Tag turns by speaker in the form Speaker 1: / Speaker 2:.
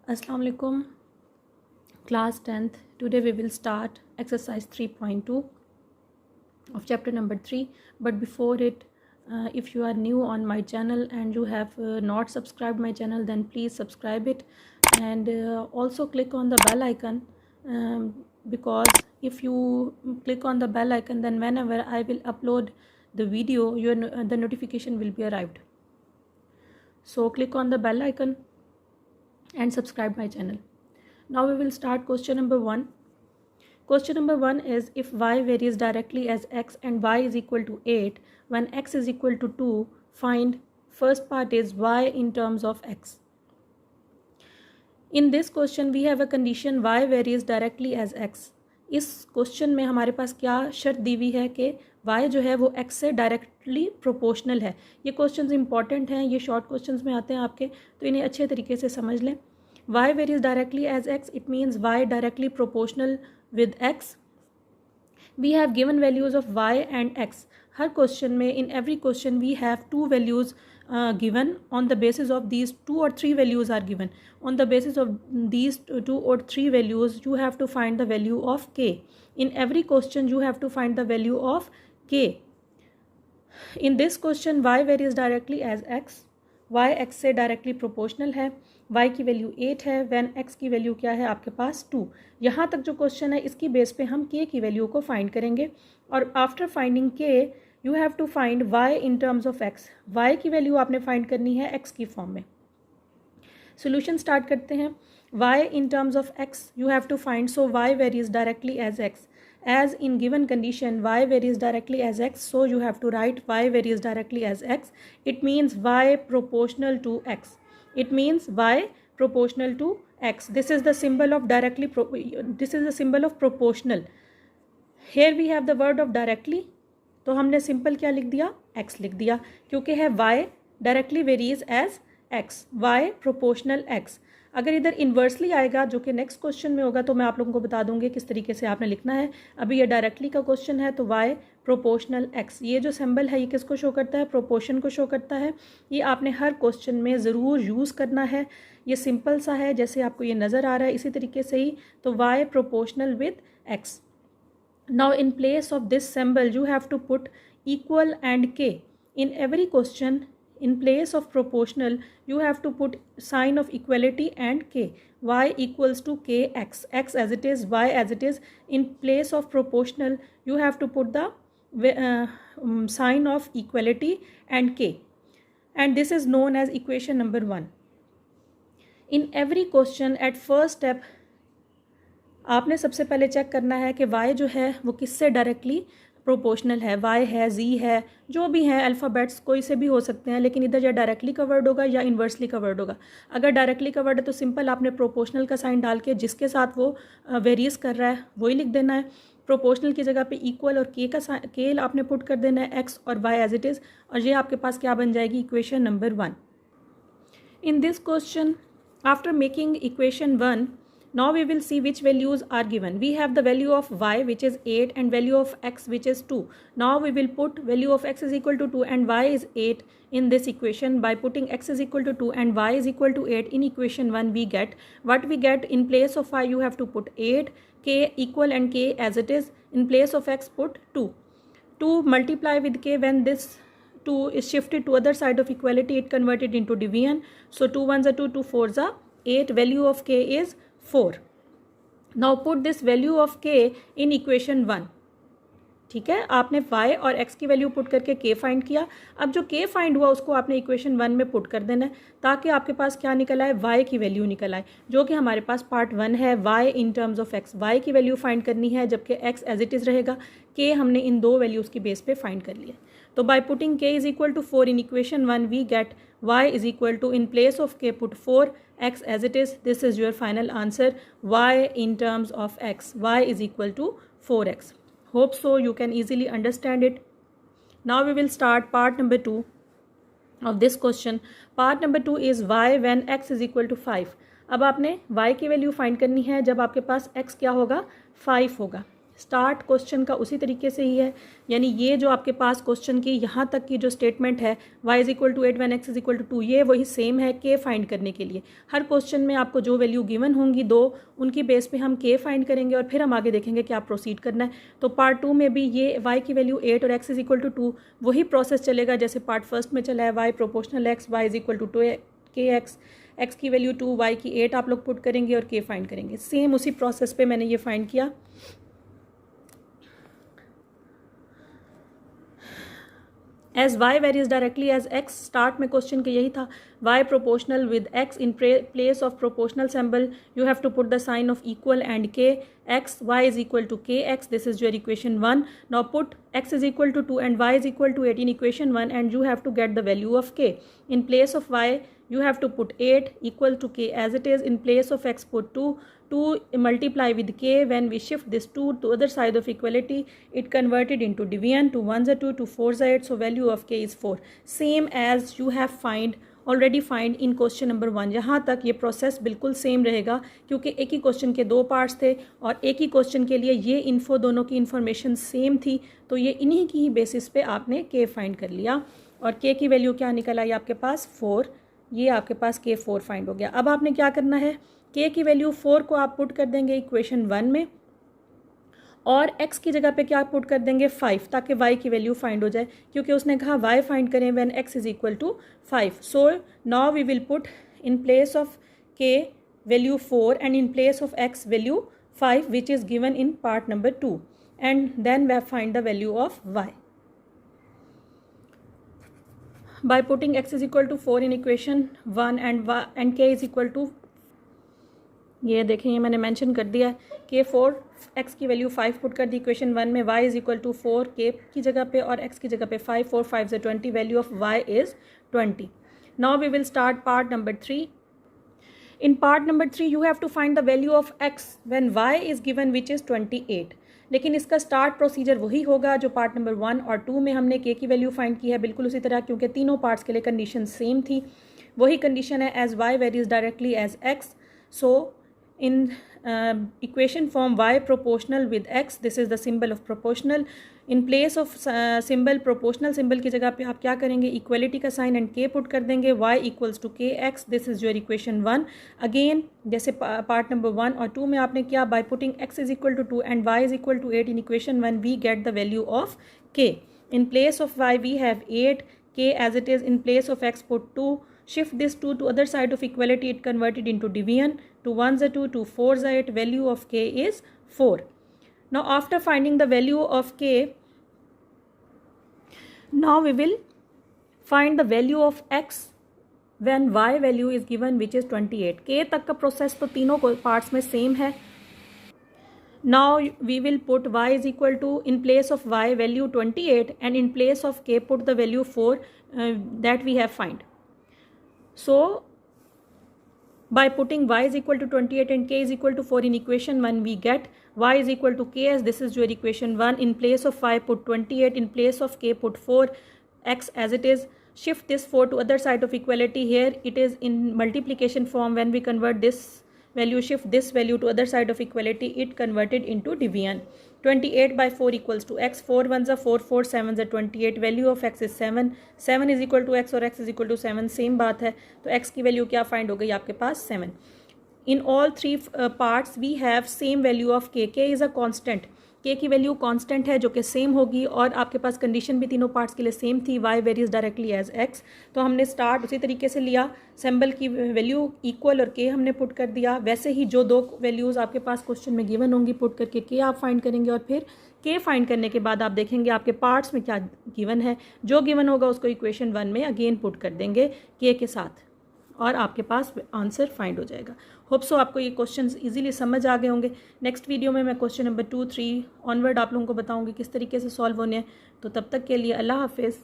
Speaker 1: Assalamu alaikum, class 10th. Today we will start exercise 3.2 of chapter number 3. But before it, if you are new on my channel and you have not subscribed my channel, then please subscribe it and also click on the bell icon, because if you click on the bell icon, then whenever I will upload the video, the notification will be arrived. So click on the bell icon and subscribe my channel. Now we will start question number 1. Question number 1 is, if y varies directly as x and y is equal to 8, when x is equal to 2, find first part is y in terms of x. In this question we have a condition y varies directly as x. इस question में हमारे पास क्या शर्त दी हुई है कि y जो है वो x से डायरेक्टली प्रोपोर्शनल है. ये क्वेश्चंस इंपॉर्टेंट हैं, ये शॉर्ट क्वेश्चंस में आते हैं आपके, तो इन्हें अच्छे तरीके से समझ लें. y varies directly as x, it means y directly proportional with x. We have given values of y and x. Her question में, in every question we have two values given. On the basis of these 2 or 3 values are given. On the basis of these 2 or 3 values, you have to find the value of k. In every question you have to find the value of k. In this question y varies directly as x. y x से directly proportional है. y की value 8 है, when x की value क्या है आपके पास 2. यहाँ तक जो क्वेश्चन है इसकी बेस पे हम k की वैल्यू को फाइंड करेंगे. और after finding k you have to find y in terms of x. y की वैल्यू आपने फाइंड करनी है x की फॉर्म में. सोल्यूशन स्टार्ट करते हैं. y in terms of x you have to find, so y varies directly as x. As in given condition y varies directly as x, so you have to write y varies directly as x. It means y proportional to x. It means y proportional to x. This is the symbol of this is the symbol of proportional. Here we have the word of directly, तो हमने simple क्या लिख दिया, x लिख दिया, क्योंकि है y directly varies as x, y proportional x. अगर इधर इन्वर्सली आएगा जो कि नेक्स्ट क्वेश्चन में होगा, तो मैं आप लोगों को बता दूंगी किस तरीके से आपने लिखना है. अभी ये डायरेक्टली का क्वेश्चन है, तो y प्रोपोर्शनल x. ये जो सिंबल है ये किसको शो करता है, प्रोपोर्शन को शो करता है. ये आपने हर क्वेश्चन में ज़रूर यूज़ करना है. ये सिंपल सा है, जैसे आपको ये नज़र आ रहा है इसी तरीके से ही. तो y proportional with x. Now in place of this symbol you have to put equal and k. In every question, in place of proportional you have to put sign of equality and k. y equals to k x, x as it is, y as it is. In place of proportional you have to put the sign of equality and k, and this is known as equation number 1. In every question at first step आपने सबसे पहले check करना है कि y जो है वो किससे डायरेक्टली प्रोपोर्शनल है. y है, z है, जो भी हैं अल्फ़ाबेट्स कोई से भी हो सकते हैं, लेकिन इधर या डायरेक्टली का वर्ड होगा या इन्वर्सली का वर्ड होगा. अगर डायरेक्टली का वर्ड है तो सिंपल आपने प्रोपोर्शनल का साइन डाल के जिसके साथ वो वेरीज कर रहा है वही लिख देना है. प्रोपोर्शनल की जगह पे इक्वल और के आपने पुट कर देना है, x और y एज इट इज़, और ये आपके पास क्या बन जाएगी, equation number 1. In this question after making equation 1, now we will see which values are given. We have the value of y which is 8 and value of x which is 2. Now we will put value of x is equal to 2 and y is 8 in this equation. By putting x is equal to 2 and y is equal to 8 in equation 1, we get what we get. In place of y you have to put 8, k equal and k as it is. In place of x put 2. 2 multiply with k, when this 2 is shifted to other side of equality it converted into division. So 2 1s are 2, 2 4s are 8. Value of k is 4. Now put this value of k in equation 1. ठीक है, आपने y और x की value put करके k find किया. अब जो k find हुआ उसको आपने इक्वेशन 1 में पुट कर देना है, ताकि आपके पास क्या निकल आए, y की वैल्यू निकल आए, जो कि हमारे पास पार्ट 1 है. y in terms of x, y की वैल्यू फाइंड करनी है, जबकि x एज इट इज़ रहेगा. k हमने इन दो वैल्यूज़ की बेस पे फाइंड कर लिया. तो by putting k is equal to 4 in equation 1 we get y is equal to, in place of k put 4, x as it is. This is your final answer, y in terms of x. y is equal to 4x. Hope so you can easily understand it. Now we will start part number 2 of this question. Part number 2 is y when x is equal to 5. अब आपने y की value find करनी है जब आपके पास x क्या होगा, 5 होगा. स्टार्ट क्वेश्चन का उसी तरीके से ही है, यानी ये जो आपके पास क्वेश्चन की यहाँ तक की जो स्टेटमेंट है y is equal to 8 when x is equal to 2, ये वही सेम है k फाइंड करने के लिए। हर क्वेश्चन में आपको जो वैल्यू गिवन होंगी दो, उनकी बेस पे हम k फाइंड करेंगे और फिर हम आगे देखेंगे क्या प्रोसीड करना है। तो पार्ट 2 में भी ये y की वैल्यू 8 और x इज इक्वल टू 2 वही प्रोसेस चलेगा जैसे पार्ट फर्स्ट में चला है, y proportional x, y is equal to kx, x की वैल्यू 2, y की 8 आप लोग पुट करेंगे और k फाइंड करेंगे। सेम उसी प्रोसेस पे मैंने ये फाइंड किया। As y varies directly as x, start में क्वेश्चन के यही था, y proportional with x, in place of proportional symbol you have to put the sign of equal and k, x y is equal to kx, this is your equation 1। Now put x is equal to 2 and y is equal to 8 in equation 1 and you have to get the value of k। In place of y you have to put 8 equal to k as it is, in place of x put 2 multiply with k, when we shift this 2 to other side of equality it converted into division, 2 1s are 2, 2 4s are 8, so value of k is 4, same as you have already find in question number 1। यहाँ तक ये process बिल्कुल same रहेगा क्योंकि एक ही question के दो parts थे और एक ही क्वेश्चन के लिए ये इन्फो दोनों की इन्फॉर्मेशन सेम थी, तो ये इन्हीं की ही बेसिस पे आपने k फाइंड कर लिया और k की वैल्यू क्या निकल आई आपके पास 4, ये आपके पास k 4 फाइंड हो गया। अब आपने क्या करना है, k की वैल्यू 4 को आप पुट कर देंगे इक्वेशन 1 में और x की जगह पे क्या पुट कर देंगे 5, ताकि y की वैल्यू फाइंड हो जाए, क्योंकि उसने कहा y फाइंड करें when x is equal to 5। So now we will put in place of k value 4 and in place of x value 5 which is given in part number 2 and then we find the value of y by putting x is equal to 4 in equation 1 and k is equal to, ये देखें ये मैंने mention कर दिया है, k 4 x की value 5 put कर दी इक्वेशन 1 में, y is equal to 4 k की जगह पे और x की जगह पे 5, 4 5 से 20, value of y is 20। Now we will start part number 3। In part number 3 you have to find the value of x when y is given which is 28, लेकिन इसका स्टार्ट प्रोसीजर वही होगा जो पार्ट नंबर 1 और 2 में हमने k की value find की है, बिल्कुल उसी तरह, क्योंकि तीनों पार्ट्स के लिए कंडीशन सेम थी। वही कंडीशन है as y varies directly as x, so in equation form y proportional with x, this is the symbol of proportional. In place of symbol proportional symbol की जगह पे आप क्या करेंगे, इक्वलिटी का साइन एंड k पुट कर देंगे, y equals to k x, this is your equation 1। Again जैसे पार्ट नंबर 1 और 2 में आपने किया, by putting x is equal to 2 and y is equal to 8 in equation 1 we get the value of k। In place of y we have 8, k as it is, in place of x put 2, shift this 2 to other side of equality, it converted into division, 2 1s are 2, 2 4s are 8, value of k is 4। Now after finding the value of k, now we will find the value of x when y value is given which is 28। k तक का process तो तीनों parts में same है। Now we will put y is equal to, in place of y value 28 and in place of k put the value 4 that we have find। So by putting y is equal to 28 and k is equal to 4 in equation 1 we get y is equal to k, as this is your equation 1। in place of y put 28, in place of k put 4, x as it is, shift this 4 to other side of equality, here it is in multiplication form, when we convert this value, shift this value to other side of equality, it converted into division। 28 by 4 equals to x, 4 1s are 4, 4 7s are 28, value of x is 7, 7 is equal to x और x is equal to 7 same बात है, तो x की value क्या find हो गई आपके पास 7। In all three parts we have same value of k, k is a constant, k की वैल्यू कांस्टेंट है जो कि सेम होगी और आपके पास कंडीशन भी तीनों पार्ट्स के लिए सेम थी, y varies directly as x, तो हमने स्टार्ट उसी तरीके से लिया, सिंबल की वैल्यू इक्वल और k हमने पुट कर दिया, वैसे ही जो दो वैल्यूज़ आपके पास क्वेश्चन में गिवन होंगी पुट करके k आप फाइंड करेंगे और फिर k फाइंड करने के बाद आप देखेंगे आपके पार्ट्स में क्या गिवन है, जो गिवन होगा उसको इक्वेशन 1 में अगेन पुट कर देंगे k के साथ और आपके पास आंसर फाइंड हो जाएगा। होप सो आपको ये क्वेश्चंस इजीली समझ आ गए होंगे। नेक्स्ट वीडियो में मैं क्वेश्चन नंबर 2 3 ऑनवर्ड आप लोगों को बताऊंगी किस तरीके से सॉल्व होने हैं। तो तब तक के लिए अल्लाह हाफिज़।